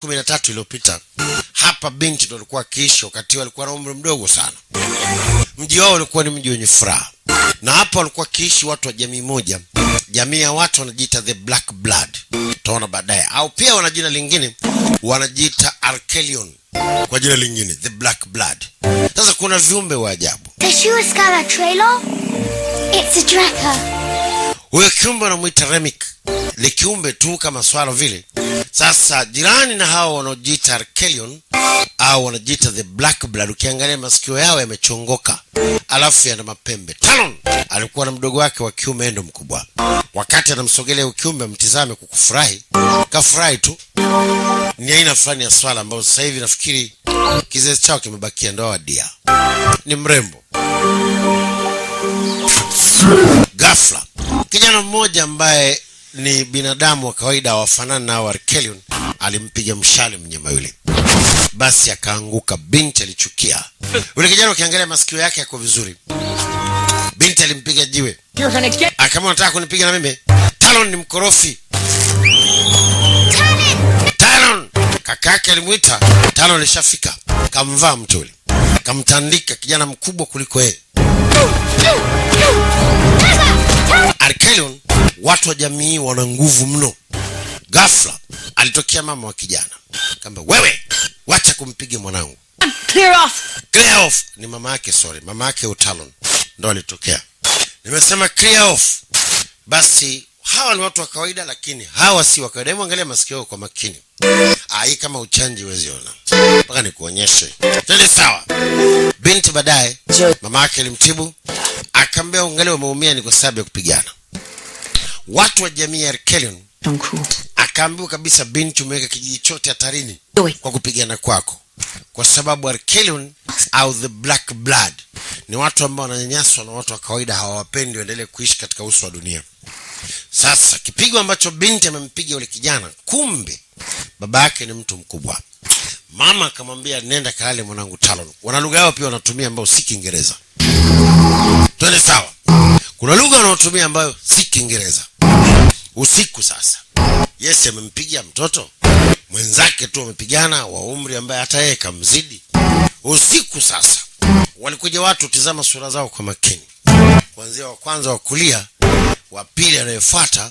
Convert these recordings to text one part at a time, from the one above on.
13 iliyopita hapa binti ndo alikuwa akiishi wakati alikuwa na umri mdogo sana. Mji wao ulikuwa ni mji wenye furaha. Na hapa walikuwa kiishi watu wa jamii moja. Jamii ya watu wanajiita the Black Blood. Tutaona baadaye. Au pia wana jina lingine wanajiita Arkelion. Kwa jina lingine the Black Blood. Sasa kuna viumbe wa ajabu. It's a Draco. Huyo kiumbe anamuita Remic. Ni kiumbe tu kama swala vile. Sasa jirani na hao wanaojiita Arkelion au wanajiita the Black Blood, ukiangalia masikio yao yamechongoka, alafu yana mapembe. Talon alikuwa na mdogo wake wa kiume ndo mkubwa. Wakati anamsogelea ukiumbe mtizame kukufurahi, kafurahi tu. Ni aina fulani ya swala ambao sasa hivi nafikiri kizazi chao kimebakia ndo wadia. Ni mrembo. Ghafla kijana mmoja ambaye ni binadamu wa kawaida wafanana na Arkelion alimpiga mshale mnyama yule. Basi akaanguka. Binti alichukia. Yule kijana ukiangalia masikio yake yako vizuri. Binti alimpiga jiwe. Akamwona nataka kunipiga na mimi. Talon ni mkorofi. Talon! Kakake alimuita. Talon alishafika. Kamvaa mtu yule. Kamtandika kijana mkubwa kuliko yeye. Arkelion, watu wa jamii wana nguvu mno. Ghafla alitokea mama wa kijana. Akamwambia, "Wewe, wacha kumpiga mwanangu." Clear off. Clear off. Ni mama yake, sorry. Mama yake Talon ndo alitokea. Nimesema clear off. Basi hawa ni watu wa kawaida lakini hawa si wa kawaida. Hebu angalia masikio yao kwa makini. Hii kama uchanji huwezi ona. Mpaka nikuonyeshe. Twende sawa. Binti baadaye mama yake alimtibu. Akamwambia angalia umeumia ni kwa sababu ya kupigana. Watu wa jamii ya Arkelion akaambiwa kabisa, binti umeweka kijiji chote hatarini kwa kupigana kwako. Kwa sababu Arkelion au the Black Blood ni watu ambao wananyanyaswa na watu wa kawaida, hawawapendi waendelee kuishi katika uso wa dunia. Sasa kipigo ambacho binti amempiga yule kijana, kumbe baba yake ni mtu mkubwa. Mama akamwambia, "Nenda kalale mwanangu Talon." Wana lugha yao pia wanatumia ambayo si Kiingereza. Twende sawa. Kuna lugha wanaotumia ambayo si Kiingereza. Usiku sasa. Yes, amempiga mtoto mwenzake tu, wamepigana wa umri ambaye hata yeye kamzidi. Usiku sasa walikuja watu, tizama sura zao kwa makini. Kuanzia wa kwanza wa kulia, wa pili anayefuata,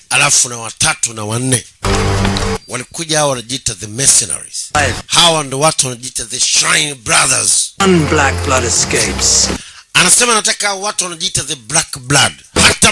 alafu na watatu na wanne. Walikuja hao wanajiita the mercenaries. Hawa ndo watu wanajiita the Shrine Brothers. One Black Blood escapes. Anasema nataka watu wanajiita the Black Blood. Hata